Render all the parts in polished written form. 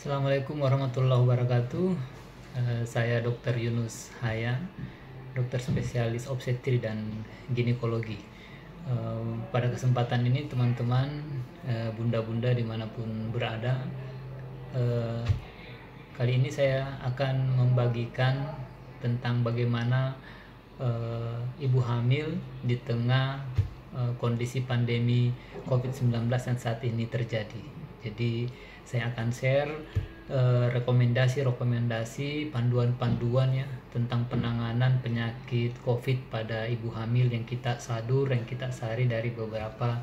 Assalamualaikum warahmatullahi wabarakatuh. Saya Dr. Yunus Haya, dokter spesialis obstetri dan ginekologi. Pada kesempatan ini teman-teman, bunda-bunda dimanapun berada, eh, kali ini saya akan membagikan tentang bagaimana ibu hamil di tengah kondisi pandemi COVID-19 yang saat ini terjadi. Jadi saya akan share rekomendasi-rekomendasi, panduan-panduan ya tentang penanganan penyakit COVID pada ibu hamil yang kita sadur, yang kita sari dari beberapa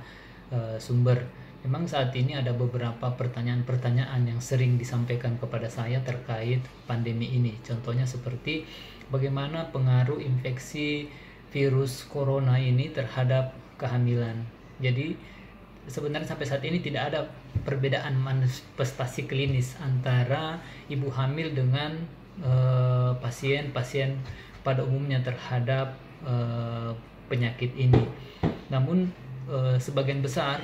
sumber. Memang saat ini ada beberapa pertanyaan-pertanyaan yang sering disampaikan kepada saya terkait pandemi ini. Contohnya seperti bagaimana pengaruh infeksi virus corona ini terhadap kehamilan. Jadi sebenarnya sampai saat ini tidak ada perbedaan manifestasi klinis antara ibu hamil dengan pasien-pasien pada umumnya terhadap penyakit ini. Namun sebagian besar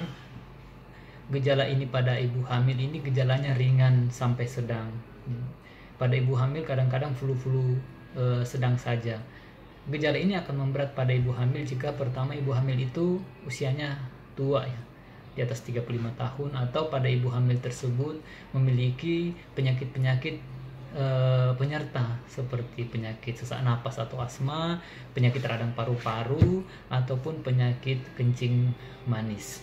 gejala ini pada ibu hamil ini gejalanya ringan sampai sedang. Pada ibu hamil kadang-kadang flu-flu sedang saja. Gejala ini akan memberat pada ibu hamil jika pertama ibu hamil itu usianya tua ya, di atas 35 tahun, atau pada ibu hamil tersebut memiliki penyakit-penyakit penyerta seperti penyakit sesak napas atau asma, penyakit radang paru-paru, ataupun penyakit kencing manis.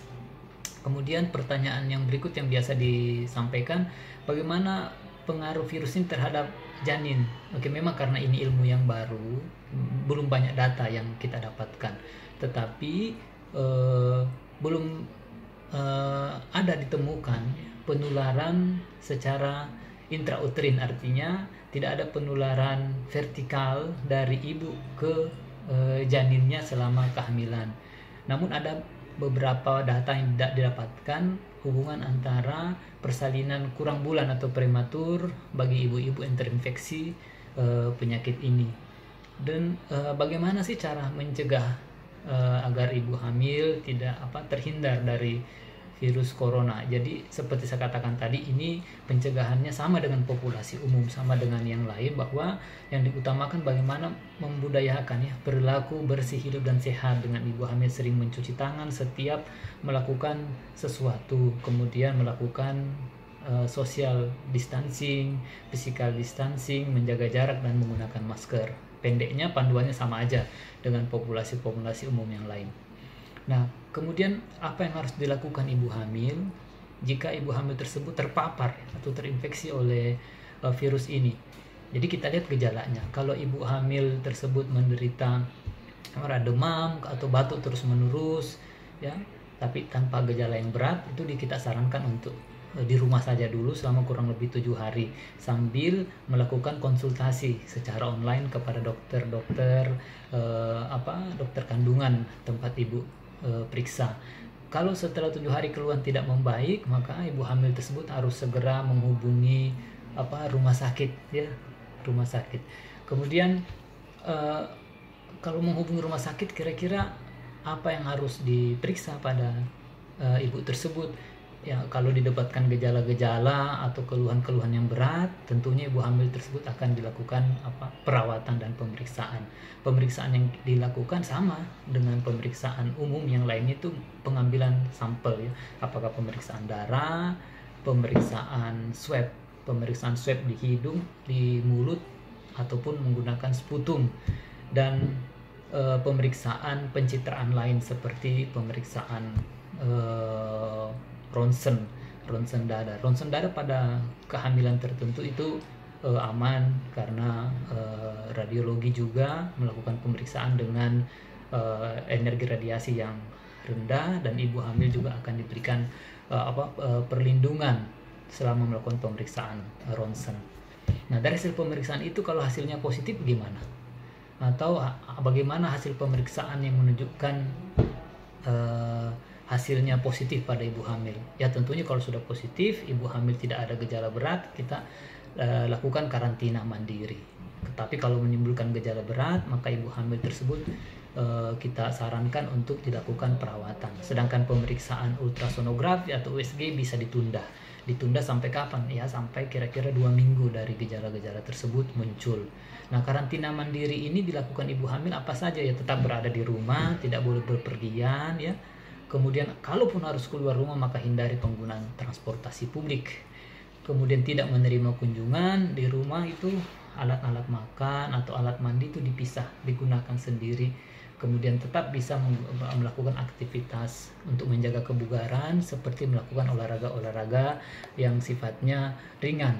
Kemudian pertanyaan yang berikut yang biasa disampaikan, bagaimana pengaruh virus ini terhadap janin? Oke, memang karena ini ilmu yang baru, belum banyak data yang kita dapatkan, tetapi belum ada ditemukan penularan secara intrauterin, artinya tidak ada penularan vertikal dari ibu ke janinnya selama kehamilan. Namun ada beberapa data yang tidak didapatkan hubungan antara persalinan kurang bulan atau prematur bagi ibu-ibu yang terinfeksi penyakit ini. Dan bagaimana sih cara mencegah agar ibu hamil tidak terhindar dari virus corona? Jadi seperti saya katakan tadi, ini pencegahannya sama dengan populasi umum, sama dengan yang lain, bahwa yang diutamakan bagaimana membudayakan ya perilaku bersih, hidup dan sehat. Dengan ibu hamil sering mencuci tangan setiap melakukan sesuatu, kemudian melakukan social distancing, physical distancing, menjaga jarak dan menggunakan masker. Pendeknya panduannya sama aja dengan populasi-populasi umum yang lain. Nah, kemudian apa yang harus dilakukan ibu hamil jika ibu hamil tersebut terpapar atau terinfeksi oleh virus ini? Jadi kita lihat gejalanya. Kalau ibu hamil tersebut menderita demam atau batuk terus-menerus ya, tapi tanpa gejala yang berat, itu kita sarankan untuk di rumah saja dulu selama kurang lebih 7 hari sambil melakukan konsultasi secara online kepada dokter kandungan tempat ibu periksa. Kalau setelah 7 hari keluhan tidak membaik, maka ibu hamil tersebut harus segera menghubungi rumah sakit ya, rumah sakit. Kemudian kalau menghubungi rumah sakit, kira-kira apa yang harus diperiksa pada ibu tersebut? Ya, kalau didapatkan gejala-gejala atau keluhan-keluhan yang berat, tentunya ibu hamil tersebut akan dilakukan perawatan dan pemeriksaan. Pemeriksaan yang dilakukan sama dengan pemeriksaan umum yang lainnya, itu pengambilan sampel ya, apakah pemeriksaan darah, pemeriksaan swab di hidung, di mulut, ataupun menggunakan sputum, dan pemeriksaan pencitraan lain seperti pemeriksaan ronsen dada. Ronsen dada pada kehamilan tertentu itu aman karena radiologi juga melakukan pemeriksaan dengan energi radiasi yang rendah, dan ibu hamil juga akan diberikan perlindungan selama melakukan pemeriksaan ronsen. Nah, dari hasil pemeriksaan itu kalau hasilnya positif gimana? Atau bagaimana hasil pemeriksaan yang menunjukkan hasilnya positif pada ibu hamil? Ya, tentunya kalau sudah positif, ibu hamil tidak ada gejala berat, kita lakukan karantina mandiri. Tetapi kalau menimbulkan gejala berat, maka ibu hamil tersebut kita sarankan untuk dilakukan perawatan. Sedangkan pemeriksaan ultrasonografi atau USG bisa ditunda. Ditunda sampai kapan? Ya sampai kira-kira 2 minggu dari gejala-gejala tersebut muncul. Nah, karantina mandiri ini dilakukan ibu hamil apa saja ya, tetap berada di rumah, tidak boleh berpergian ya. Kemudian kalaupun harus keluar rumah maka hindari penggunaan transportasi publik. Kemudian tidak menerima kunjungan di rumah, itu alat-alat makan atau alat mandi itu dipisah, digunakan sendiri. Kemudian tetap bisa melakukan aktivitas untuk menjaga kebugaran seperti melakukan olahraga-olahraga yang sifatnya ringan.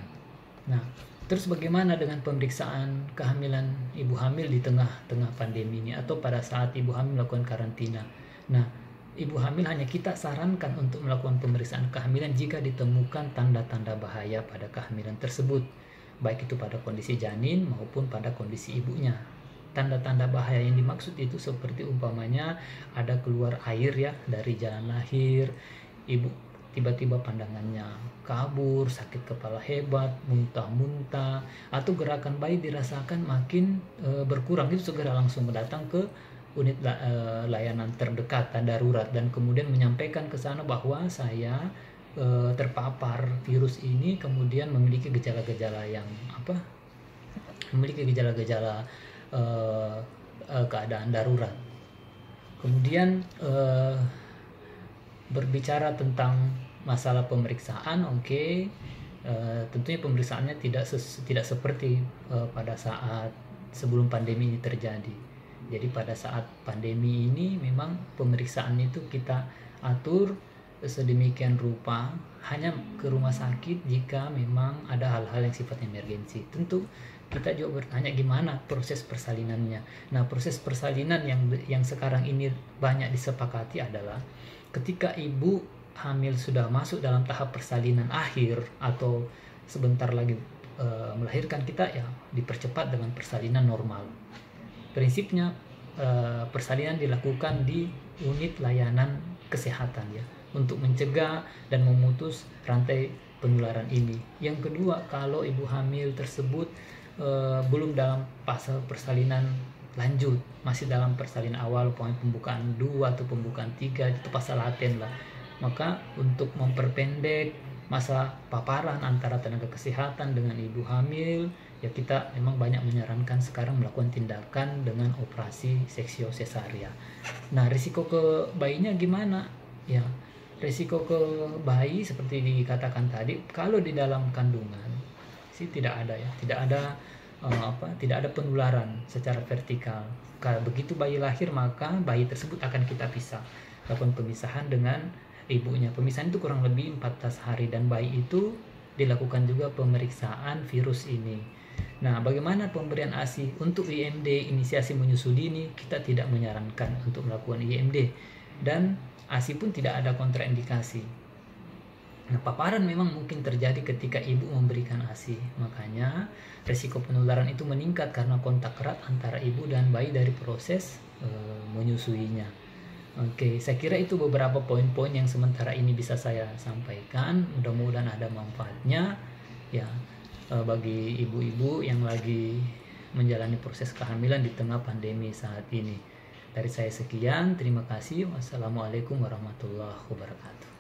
Nah, terus bagaimana dengan pemeriksaan kehamilan ibu hamil di tengah-tengah pandemi ini atau pada saat ibu hamil melakukan karantina? Nah, ibu hamil hanya kita sarankan untuk melakukan pemeriksaan kehamilan jika ditemukan tanda-tanda bahaya pada kehamilan tersebut, baik itu pada kondisi janin maupun pada kondisi ibunya. Tanda-tanda bahaya yang dimaksud itu seperti umpamanya ada keluar air ya dari jalan lahir, ibu tiba-tiba pandangannya kabur, sakit kepala hebat, muntah-muntah, atau gerakan bayi dirasakan makin berkurang, itu segera langsung datang ke unit layanan terdekat darurat dan kemudian menyampaikan ke sana bahwa saya terpapar virus ini, kemudian memiliki gejala-gejala yang keadaan darurat. Kemudian berbicara tentang masalah pemeriksaan, tentunya pemeriksaannya tidak seperti pada saat sebelum pandemi ini terjadi. Jadi pada saat pandemi ini memang pemeriksaan itu kita atur sedemikian rupa, hanya ke rumah sakit jika memang ada hal-hal yang sifatnya emergensi. Tentu kita juga bertanya gimana proses persalinannya. Nah, proses persalinan yang sekarang ini banyak disepakati adalah ketika ibu hamil sudah masuk dalam tahap persalinan akhir atau sebentar lagi melahirkan, kita ya dipercepat dengan persalinan normal. Prinsipnya persalinan dilakukan di unit layanan kesehatan ya, untuk mencegah dan memutus rantai penularan ini. Yang kedua, kalau ibu hamil tersebut belum dalam fase persalinan lanjut, masih dalam persalinan awal, pembukaan 2 atau pembukaan 3, itu fase laten lah, maka untuk memperpendek masa paparan antara tenaga kesehatan dengan ibu hamil, ya kita memang banyak menyarankan sekarang melakukan tindakan dengan operasi seksio sesaria. Nah, risiko ke bayinya gimana? Ya, risiko ke bayi seperti dikatakan tadi, kalau di dalam kandungan sih tidak ada ya, tidak ada penularan secara vertikal. Kalau begitu bayi lahir, maka bayi tersebut akan kita pisah, lakukan pemisahan dengan ibunya. Pemisahan itu kurang lebih 14 hari dan bayi itu dilakukan juga pemeriksaan virus ini. Nah, bagaimana pemberian ASI untuk IMD, inisiasi menyusui dini? Kita tidak menyarankan untuk melakukan IMD, dan ASI pun tidak ada kontraindikasi. Nah, paparan memang mungkin terjadi ketika ibu memberikan ASI, makanya resiko penularan itu meningkat karena kontak erat antara ibu dan bayi dari proses menyusuinya. Saya kira itu beberapa poin-poin yang sementara ini bisa saya sampaikan. Mudah-mudahan ada manfaatnya ya bagi ibu-ibu yang lagi menjalani proses kehamilan di tengah pandemi saat ini. Dari saya sekian, terima kasih. Wassalamualaikum warahmatullahi wabarakatuh.